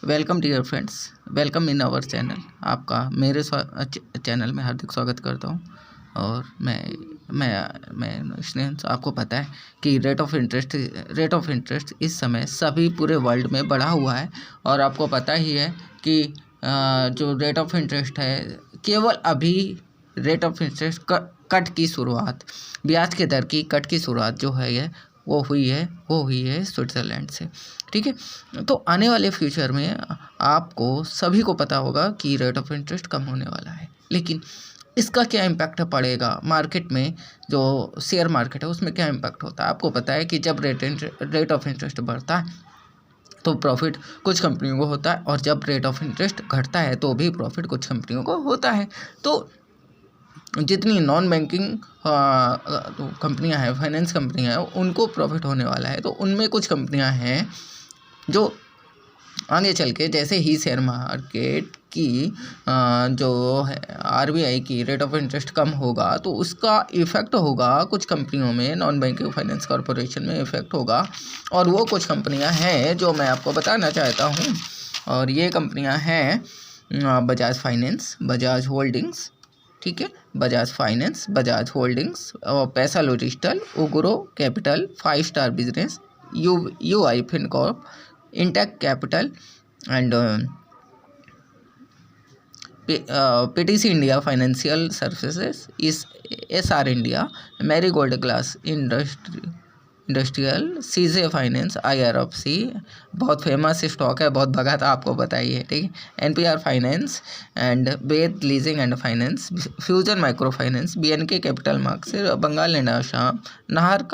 Welcome dear friends, welcome in our channel. आपका मेरे channel में हार्दिक स्वागत करता हूं। और मैं स्नेह, आपको पता है कि रेट ऑफ इंटरेस्ट इस समय सभी पूरे वर्ल्ड में बढ़ा हुआ है। और आपको पता ही है कि जो रेट ऑफ इंटरेस्ट है, केवल अभी रेट ऑफ इंटरेस्ट कट की शुरुआत, ब्याज के दर की कट की शुरुआत जो है वो हुई है स्विट्ज़रलैंड से। ठीक है, तो आने वाले फ्यूचर में आपको सभी को पता होगा कि रेट ऑफ इंटरेस्ट कम होने वाला है, लेकिन इसका क्या इम्पैक्ट पड़ेगा मार्केट में, जो शेयर मार्केट है उसमें क्या इम्पैक्ट होता है। आपको पता है कि जब रेट ऑफ इंटरेस्ट बढ़ता है तो प्रॉफिट कुछ कंपनियों को होता है, और जब रेट ऑफ इंटरेस्ट घटता है तो भी प्रॉफिट कुछ कंपनियों को होता है। तो जितनी नॉन बैंकिंग कंपनियां हैं, फाइनेंस कंपनियां हैं, उनको प्रॉफिट होने वाला है। तो उनमें कुछ कंपनियां हैं जो आगे चल के, जैसे ही शेयर मार्केट की जो है आरबीआई की रेट ऑफ इंटरेस्ट कम होगा तो उसका इफ़ेक्ट होगा कुछ कंपनियों में, नॉन बैंकिंग फाइनेंस कॉरपोरेशन में इफ़ेक्ट होगा। और वो कुछ कंपनियां हैं जो मैं आपको बताना चाहता हूँ, और ये कंपनियां हैं बजाज फाइनेंस, बजाज होल्डिंग्स, ठीक है, बजाज फाइनेंस, बजाज होल्डिंग्स, पैसा logistical, Ugro capital, 5 star business, UI Fincorp, Intec capital and PTC India financial services, इस SR India, Marigold glass industrial, CJ finance, IRFC, बहुत फेमस स्टॉक है, बहुत भगा था, आपको बताइए। ठीक है, NPR finance and Ved leasing and finance, fusion micro finance, BNK capital markets, Bengal and Assam, Nahar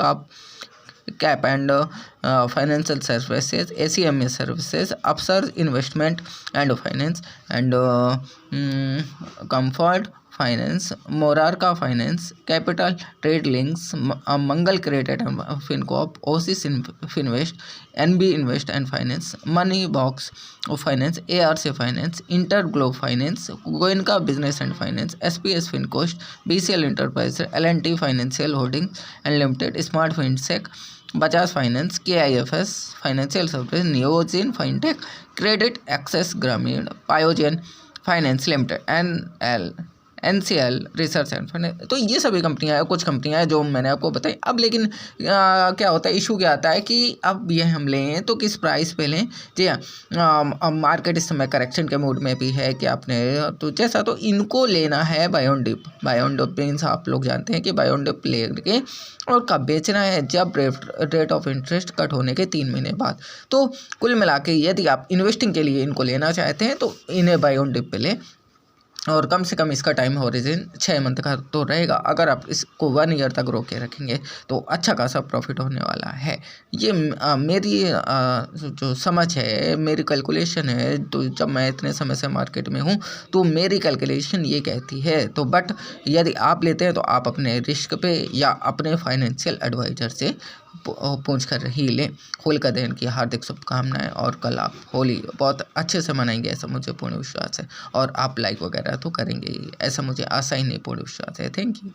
cap and financial services, ACMS services, Upsurge investment and finance and comfort finance, Morarka finance, capital trade links, Mangal credit and Fincorp, Oasis Finvest, NB invest and finance, money box finance, ARC finance, inter globe finance, Goenka business and finance, SPS Fincost, BCL enterprise, LNT financial holding and limited, smart Finsec, Bajaj finance, KIFS financial service, Neogen fintech, credit access Grameen, पायोजन finance limited, NCL research and finance. तो ये सभी कंपनियां हैं, कुछ कंपनियां हैं जो मैंने आपको बताई। अब लेकिन क्या होता है, इशू क्या आता है कि अब ये हम लें तो किस प्राइस पे लें। जी हाँ, मार्केट इस समय करेक्शन के मूड में भी है कि आपने तो जैसा, तो इनको लेना है बायोन डिप मीन्स आप लोग जानते हैं कि बायोन डिप लेके और कब बेचना है, जब रेट ऑफ इंटरेस्ट कट होने के 3 महीने बाद। तो कुल मिला के यदि आप इन्वेस्टिंग के लिए इनको लेना चाहते हैं तो इन्हें बायोन डिप पे लें, और कम से कम इसका टाइम हॉरिजन 6 मंथ का तो रहेगा। अगर आप इसको 1 ईयर तक रोक के रखेंगे तो अच्छा खासा प्रॉफिट होने वाला है। ये मेरी जो समझ है, मेरी कैलकुलेशन है। तो जब मैं इतने समय से मार्केट में हूँ तो मेरी कैलकुलेशन ये कहती है। तो बट यदि आप लेते हैं तो आप अपने रिस्क पे या अपने फाइनेंशियल एडवाइजर से पूछ कर ही लें। होली का दहन की हार्दिक शुभकामनाएं, और कल आप होली बहुत अच्छे से मनाएंगे ऐसा मुझे पूर्ण विश्वास है। और आप लाइक वगैरह तो करेंगे ही, ऐसा मुझे आशा ही नहीं, पूर्ण विश्वास है। Thank you.